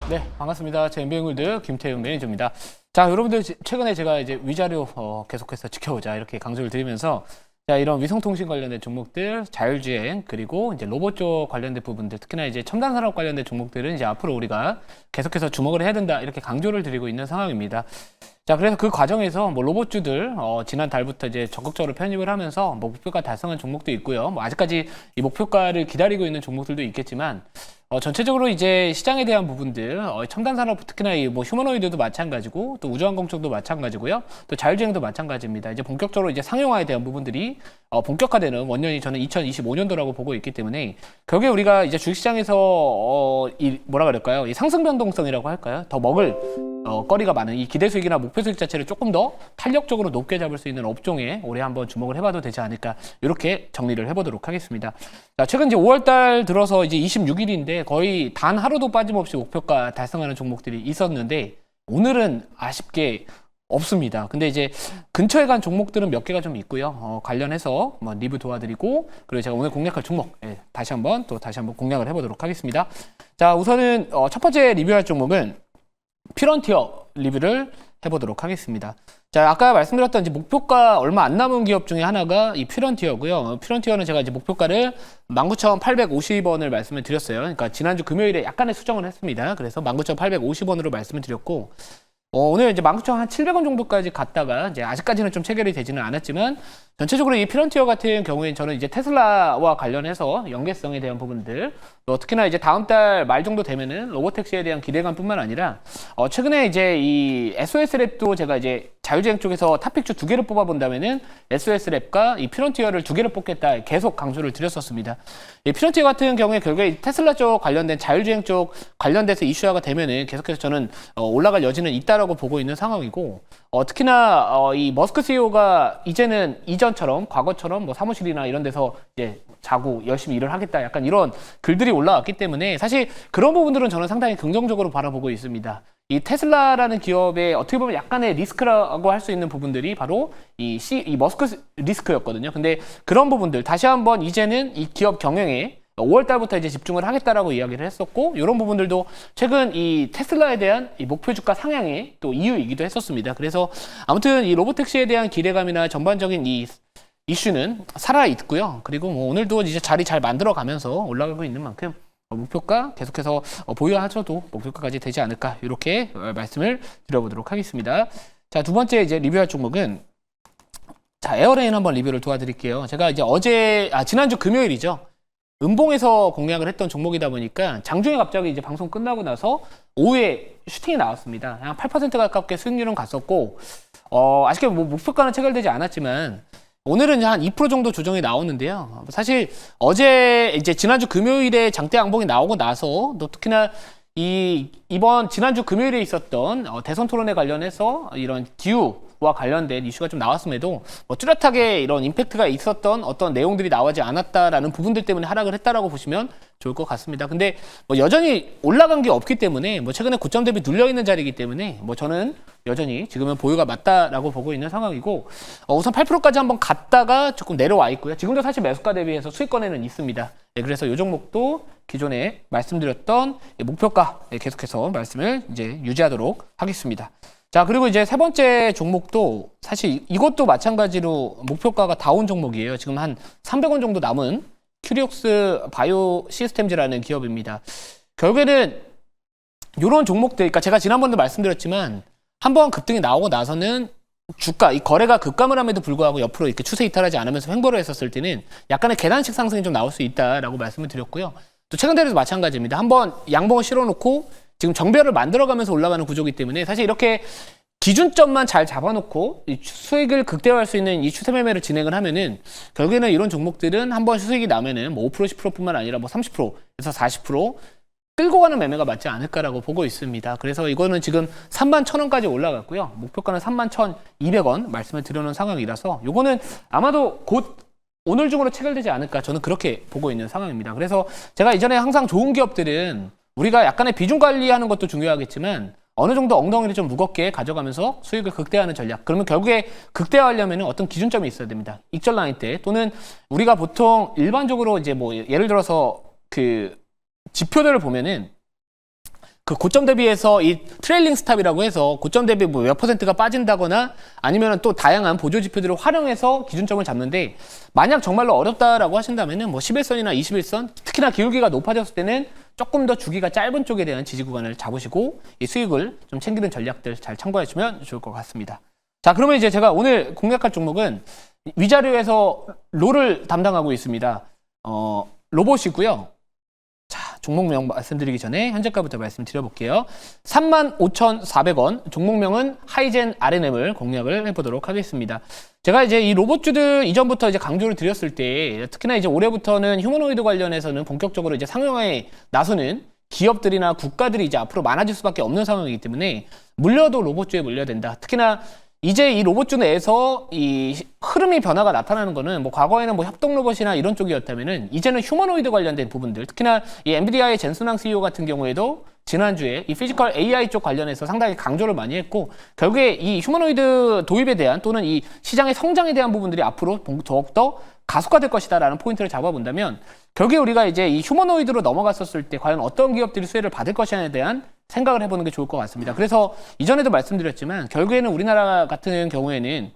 네, 반갑습니다. 제 MBN골드 김태훈 매니저입니다. 자, 여러분들 최근에 제가 이제 위자료 계속해서 지켜보자 이렇게 강조를 드리면서 자, 이런 위성통신 관련된 종목들, 자율주행, 그리고 이제 로봇 쪽 관련된 부분들, 특히나 이제 첨단 산업 관련된 종목들은 이제 앞으로 우리가 계속해서 주목을 해야 된다 이렇게 강조를 드리고 있는 상황입니다. 자, 그래서 그 과정에서 뭐 로봇주들 지난 달부터 이제 적극적으로 편입을 하면서 뭐 목표가 달성한 종목도 있고요. 뭐 아직까지 이 목표가를 기다리고 있는 종목들도 있겠지만 전체적으로 이제 시장에 대한 부분들, 첨단 산업 특히나 이 뭐 휴머노이드도 마찬가지고 또 우주항공 쪽도 마찬가지고요. 또 자율주행도 마찬가지입니다. 이제 본격적으로 이제 상용화에 대한 부분들이 본격화되는 원년이 저는 2025년도라고 보고 있기 때문에 결국에 우리가 이제 주식시장에서 이 뭐라 그럴까요? 이 상승 변동성이라고 할까요? 더 먹을 거리가 많은 이 기대 수익이나 목표 수익 자체를 조금 더 탄력적으로 높게 잡을 수 있는 업종에 올해 한번 주목을 해봐도 되지 않을까 이렇게 정리를 해보도록 하겠습니다. 자, 최근 이제 5월달 들어서 이제 26일인데 거의 단 하루도 빠짐없이 목표가 달성하는 종목들이 있었는데 오늘은 아쉽게 없습니다. 근데 이제 근처에 간 종목들은 몇 개가 좀 있고요. 관련해서 뭐 리뷰 도와드리고 그리고 제가 오늘 공략할 종목 다시 한번 공략을 해보도록 하겠습니다. 자, 우선은 첫 번째 리뷰할 종목은 피런티어 리뷰를 해보도록 하겠습니다. 자, 아까 말씀드렸던 이제 목표가 얼마 안 남은 기업 중에 하나가 이 피런티어고요. 피런티어는 제가 이제 목표가를 19,850원을 말씀을 드렸어요. 그러니까 지난주 금요일에 약간의 수정을 했습니다. 그래서 19,850원으로 말씀을 드렸고, 오늘 이제 19,700원 정도까지 갔다가 이제 아직까지는 좀 체결이 되지는 않았지만 전체적으로 이 피런티어 같은 경우에는 저는 이제 테슬라와 관련해서 연계성에 대한 부분들 특히나 이제 다음 달 말 정도 되면은 로보택시에 대한 기대감뿐만 아니라 최근에 이제 이 SOS랩도 제가 이제 자율주행 쪽에서 탑픽주 2개를 뽑아본다면은 SOS랩과 이 피런티어를 2개를 뽑겠다 계속 강조를 드렸었습니다. 이 피런티어 같은 경우에 결국에 테슬라 쪽 관련된 자율주행 쪽 관련돼서 이슈화가 되면은 계속해서 저는 올라갈 여지는 있다라고 보고 있는 상황이고 특히나 이 머스크 CEO가 이제는 이전처럼 과거처럼 뭐 사무실이나 이런 데서 이제 자고 열심히 일을 하겠다 약간 이런 글들이 올라왔기 때문에 사실 그런 부분들은 저는 상당히 긍정적으로 바라보고 있습니다. 이 테슬라라는 기업의 어떻게 보면 약간의 리스크라고 할 수 있는 부분들이 바로 이 머스크 리스크였거든요. 근데 그런 부분들 다시 한번 이제는 이 기업 경영에 5월 달부터 이제 집중을 하겠다라고 이야기를 했었고 이런 부분들도 최근 이 테슬라에 대한 이 목표 주가 상향의 또 이유이기도 했었습니다. 그래서 아무튼 이 로보택시에 대한 기대감이나 전반적인 이 이슈는 살아있고요. 그리고 뭐 오늘도 이제 자리 잘 만들어가면서 올라가고 있는 만큼 목표가 계속해서 보유하셔도 목표가까지 되지 않을까 이렇게 말씀을 드려보도록 하겠습니다. 자, 두 번째 이제 리뷰할 종목은 자, 에어레인 한번 리뷰를 도와드릴게요. 제가 이제 지난주 금요일이죠. 음봉에서 공략을 했던 종목이다 보니까 장중에 갑자기 이제 방송 끝나고 나서 오후에 슈팅이 나왔습니다. 한 8% 가깝게 수익률은 갔었고 아쉽게 뭐 목표가는 체결되지 않았지만 오늘은 한 2% 정도 조정이 나오는데요. 사실 어제 이제 지난주 금요일에 장대 양봉이 나오고 나서 또 특히나 이번 지난주 금요일에 있었던 대선 토론에 관련해서 이런 기후와 관련된 이슈가 좀 나왔음에도 뭐 뚜렷하게 이런 임팩트가 있었던 어떤 내용들이 나오지 않았다라는 부분들 때문에 하락을 했다라고 보시면 좋을 것 같습니다. 근데 뭐 여전히 올라간 게 없기 때문에 뭐 최근에 고점 대비 눌려 있는 자리이기 때문에 뭐 저는 여전히 지금은 보유가 맞다라고 보고 있는 상황이고 우선 8%까지 한번 갔다가 조금 내려와 있고요. 지금도 사실 매수가 대비해서 수익권에는 있습니다. 네, 그래서 이 종목도 기존에 말씀드렸던 목표가 계속해서 말씀을 이제 유지하도록 하겠습니다. 자, 그리고 이제 세 번째 종목도 사실 이것도 마찬가지로 목표가가 다운 종목이에요. 지금 한 300원 정도 남은 큐리옥스 바이오 시스템즈라는 기업입니다. 결국에는 이런 종목들, 그러니까 제가 지난번도 말씀드렸지만 한번 급등이 나오고 나서는 주가, 이 거래가 급감을 함에도 불구하고 옆으로 이렇게 추세 이탈하지 않으면서 횡보를 했었을 때는 약간의 계단식 상승이 좀 나올 수 있다라고 말씀을 드렸고요. 또 최근 대로도 마찬가지입니다. 한번 양봉을 실어놓고 지금 정배열을 만들어가면서 올라가는 구조이기 때문에 사실 이렇게 기준점만 잘 잡아놓고 이 수익을 극대화할 수 있는 이 추세 매매를 진행을 하면은 결국에는 이런 종목들은 한번 수익이 나면은 뭐 5% 10%뿐만 아니라 뭐 30%에서 40% 끌고 가는 매매가 맞지 않을까라고 보고 있습니다. 그래서 이거는 지금 31,000원까지 올라갔고요. 목표가는 31,200원 말씀을 드려놓은 상황이라서 이거는 아마도 곧 오늘 중으로 체결되지 않을까 저는 그렇게 보고 있는 상황입니다. 그래서 제가 이전에 항상 좋은 기업들은 우리가 약간의 비중 관리하는 것도 중요하겠지만 어느 정도 엉덩이를 좀 무겁게 가져가면서 수익을 극대화하는 전략. 그러면 결국에 극대화하려면 어떤 기준점이 있어야 됩니다. 익절 라인 때 또는 우리가 보통 일반적으로 이제 뭐 예를 들어서 그 지표들을 보면은 그 고점 대비해서 이 트레일링 스탑이라고 해서 고점 대비 뭐 몇 퍼센트가 빠진다거나 아니면 또 다양한 보조 지표들을 활용해서 기준점을 잡는데 만약 정말로 어렵다라고 하신다면은 뭐 11선이나 21선 특히나 기울기가 높아졌을 때는 조금 더 주기가 짧은 쪽에 대한 지지 구간을 잡으시고 이 수익을 좀 챙기는 전략들 잘 참고하시면 좋을 것 같습니다. 자, 그러면 이제 제가 오늘 공략할 종목은 위자료에서 롤을 담당하고 있습니다. 로봇이고요. 자, 종목명 말씀드리기 전에 현재가부터 말씀드려볼게요. 35,400원, 종목명은 하이젠 RNM을 공략을 해보도록 하겠습니다. 제가 이제 이 로봇주들 이전부터 이제 강조를 드렸을 때, 특히나 이제 올해부터는 휴머노이드 관련해서는 본격적으로 이제 상용화에 나서는 기업들이나 국가들이 이제 앞으로 많아질 수밖에 없는 상황이기 때문에 물려도 로봇주에 물려야 된다. 특히나 이제 이 로봇주 내에서 이 흐름이 변화가 나타나는 거는 뭐 과거에는 뭐 협동 로봇이나 이런 쪽이었다면은 이제는 휴머노이드 관련된 부분들, 특히나 이 엔비디아의 젠슨왕 CEO 같은 경우에도 지난주에 이 피지컬 AI 쪽 관련해서 상당히 강조를 많이 했고 결국에 이 휴머노이드 도입에 대한 또는 이 시장의 성장에 대한 부분들이 앞으로 더욱더 가속화될 것이다라는 포인트를 잡아본다면 결국에 우리가 이제 이 휴머노이드로 넘어갔었을 때 과연 어떤 기업들이 수혜를 받을 것이냐에 대한 생각을 해보는 게 좋을 것 같습니다. 그래서 이전에도 말씀드렸지만 결국에는 우리나라 같은 경우에는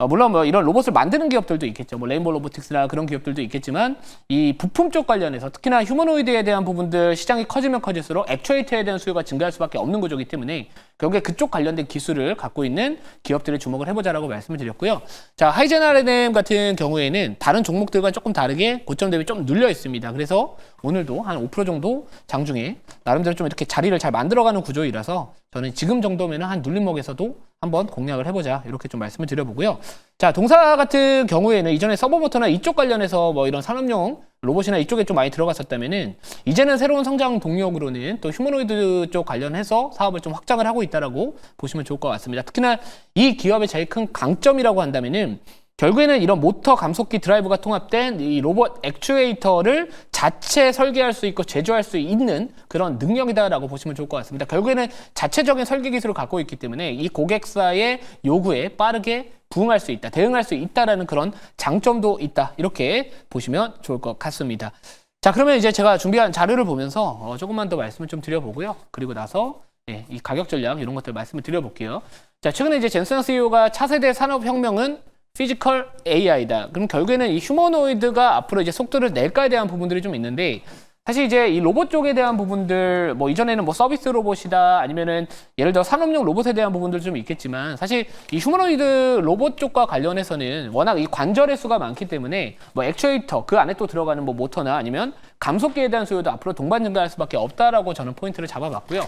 물론 뭐 이런 로봇을 만드는 기업들도 있겠죠. 뭐 레인보우 로보틱스나 그런 기업들도 있겠지만 이 부품 쪽 관련해서 특히나 휴머노이드에 대한 부분들 시장이 커지면 커질수록 액추에이터에 대한 수요가 증가할 수밖에 없는 구조이기 때문에 결국에 그쪽 관련된 기술을 갖고 있는 기업들을 주목을 해보자라고 말씀을 드렸고요. 자, 하이젠 RNM 같은 경우에는 다른 종목들과 조금 다르게 고점 대비 좀 눌려 있습니다. 그래서 오늘도 한 5% 정도 장중에 나름대로 좀 이렇게 자리를 잘 만들어가는 구조이라서 저는 지금 정도면 한 눌림목에서도 한번 공략을 해보자 이렇게 좀 말씀을 드려보고요. 자, 동사 같은 경우에는 이전에 서버모터나 이쪽 관련해서 뭐 이런 산업용 로봇이나 이쪽에 좀 많이 들어갔었다면은 이제는 새로운 성장 동력으로는 또 휴머노이드 쪽 관련해서 사업을 좀 확장을 하고 있다라고 보시면 좋을 것 같습니다. 특히나 이 기업의 제일 큰 강점이라고 한다면은 결국에는 이런 모터 감속기 드라이브가 통합된 이 로봇 액추에이터를 자체 설계할 수 있고 제조할 수 있는 그런 능력이다라고 보시면 좋을 것 같습니다. 결국에는 자체적인 설계 기술을 갖고 있기 때문에 이 고객사의 요구에 빠르게 부응할 수 있다, 대응할 수 있다라는 그런 장점도 있다. 이렇게 보시면 좋을 것 같습니다. 자, 그러면 이제 제가 준비한 자료를 보면서 조금만 더 말씀을 좀 드려보고요. 그리고 나서 이 가격 전략 이런 것들 말씀을 드려볼게요. 자, 최근에 이제 젠슨 CEO가 차세대 산업혁명은 피지컬 AI다. 그럼 결국에는 이 휴머노이드가 앞으로 이제 속도를 낼까에 대한 부분들이 좀 있는데 사실 이제 이 로봇 쪽에 대한 부분들 뭐 이전에는 뭐 서비스 로봇이다 아니면은 예를 들어 산업용 로봇에 대한 부분들 좀 있겠지만 사실 이 휴머노이드 로봇 쪽과 관련해서는 워낙 이 관절의 수가 많기 때문에 뭐 액추에이터 그 안에 또 들어가는 뭐 모터나 아니면 감속기에 대한 수요도 앞으로 동반 증가할 수밖에 없다라고 저는 포인트를 잡아봤고요.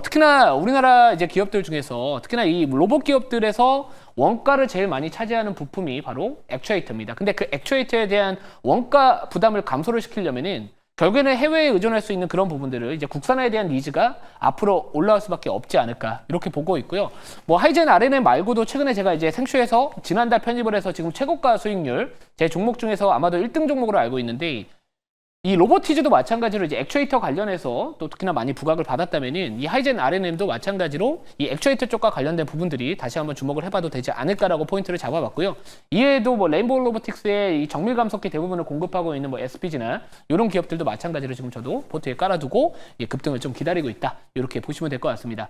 특히나 우리나라 이제 기업들 중에서 특히나 이 로봇 기업들에서 원가를 제일 많이 차지하는 부품이 바로 액추에이터입니다. 근데 그 액추에이터에 대한 원가 부담을 감소를 시키려면은 결국에는 해외에 의존할 수 있는 그런 부분들을 이제 국산화에 대한 니즈가 앞으로 올라올 수밖에 없지 않을까 이렇게 보고 있고요. 뭐 하이젠 RNM 말고도 최근에 제가 이제 생쇼에서 지난달 편입을 해서 지금 최고가 수익률 제 종목 중에서 아마도 1등 종목으로 알고 있는데 이 로보티즈도 마찬가지로 이제 액추에이터 관련해서 또 특히나 많이 부각을 받았다면은 이 하이젠 RNM도 마찬가지로 이 액추에이터 쪽과 관련된 부분들이 다시 한번 주목을 해봐도 되지 않을까라고 포인트를 잡아봤고요. 이외에도 뭐 레인보우 로보틱스의 이 정밀 감속기 대부분을 공급하고 있는 뭐 SPG나 이런 기업들도 마찬가지로 지금 저도 포트에 깔아두고 급등을 좀 기다리고 있다. 이렇게 보시면 될 것 같습니다.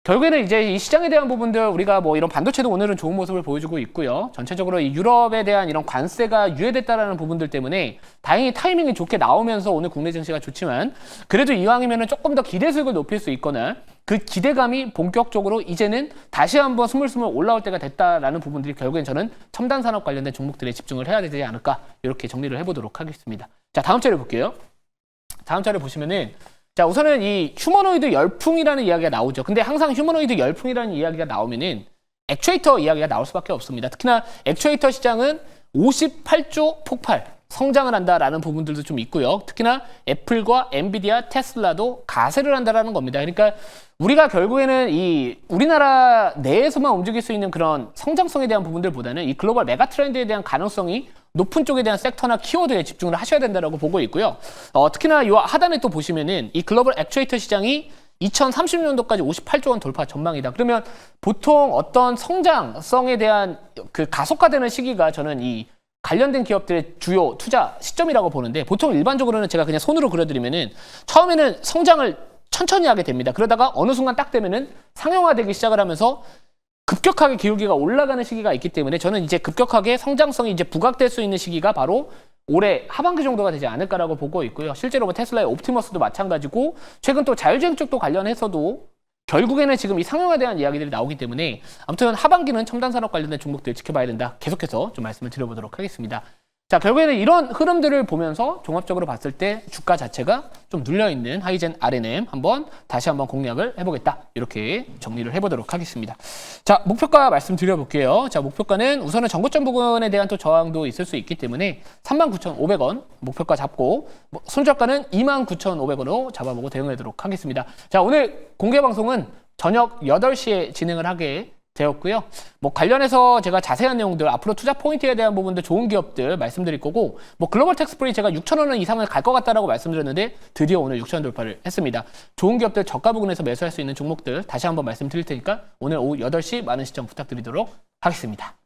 결국에는 이제 이 시장에 대한 부분들 우리가 뭐 이런 반도체도 오늘은 좋은 모습을 보여주고 있고요. 전체적으로 이 유럽에 대한 이런 관세가 유예됐다라는 부분들 때문에 다행히 타이밍이 좋게 나오면서 오늘 국내 증시가 좋지만 그래도 이왕이면은 조금 더 기대 수익을 높일 수 있거나 그 기대감이 본격적으로 이제는 다시 한번 스물스물 올라올 때가 됐다라는 부분들이 결국엔 저는 첨단 산업 관련된 종목들에 집중을 해야 되지 않을까 이렇게 정리를 해보도록 하겠습니다. 자, 다음 자료 볼게요. 다음 자료 보시면은 자, 우선은 이 휴머노이드 열풍이라는 이야기가 나오죠. 근데 항상 휴머노이드 열풍이라는 이야기가 나오면은 액추에이터 이야기가 나올 수밖에 없습니다. 특히나 액추에이터 시장은 58조 폭발, 성장을 한다라는 부분들도 좀 있고요. 특히나 애플과 엔비디아, 테슬라도 가세를 한다라는 겁니다. 그러니까 우리가 결국에는 이 우리나라 내에서만 움직일 수 있는 그런 성장성에 대한 부분들보다는 이 글로벌 메가 트렌드에 대한 가능성이 높은 쪽에 대한 섹터나 키워드에 집중을 하셔야 된다고 보고 있고요. 특히나 이 하단에 또 보시면은 이 글로벌 액추에이터 시장이 2030년도까지 58조 원 돌파 전망이다. 그러면 보통 어떤 성장성에 대한 그 가속화되는 시기가 저는 이 관련된 기업들의 주요 투자 시점이라고 보는데 보통 일반적으로는 제가 그냥 손으로 그려드리면은 처음에는 성장을 천천히 하게 됩니다. 그러다가 어느 순간 딱 되면은 상용화되기 시작을 하면서 급격하게 기울기가 올라가는 시기가 있기 때문에 저는 이제 급격하게 성장성이 이제 부각될 수 있는 시기가 바로 올해 하반기 정도가 되지 않을까라고 보고 있고요. 실제로 뭐 테슬라의 옵티머스도 마찬가지고 최근 또 자율주행 쪽도 관련해서도 결국에는 지금 이 상용화에 대한 이야기들이 나오기 때문에 아무튼 하반기는 첨단 산업 관련된 종목들 지켜봐야 된다. 계속해서 좀 말씀을 드려보도록 하겠습니다. 자, 결국에는 이런 흐름들을 보면서 종합적으로 봤을 때 주가 자체가 좀 눌려있는 하이젠 RNM 다시 한번 공략을 해보겠다. 이렇게 정리를 해보도록 하겠습니다. 자, 목표가 말씀드려볼게요. 자, 목표가는 우선은 전고점 부근에 대한 또 저항도 있을 수 있기 때문에 39,500원 목표가 잡고 손절가는 29,500원으로 잡아보고 대응하도록 하겠습니다. 자, 오늘 공개 방송은 저녁 8시에 진행을 하게 되었고요. 뭐 관련해서 제가 자세한 내용들 앞으로 투자 포인트에 대한 부분들 좋은 기업들 말씀드릴 거고 뭐 글로벌 텍스프리 제가 6,000원 이상을 갈 것 같다라고 말씀드렸는데 드디어 오늘 6,000원 돌파를 했습니다. 좋은 기업들 저가 부근에서 매수할 수 있는 종목들 다시 한번 말씀드릴 테니까 오늘 오후 8시 많은 시청 부탁드리도록 하겠습니다.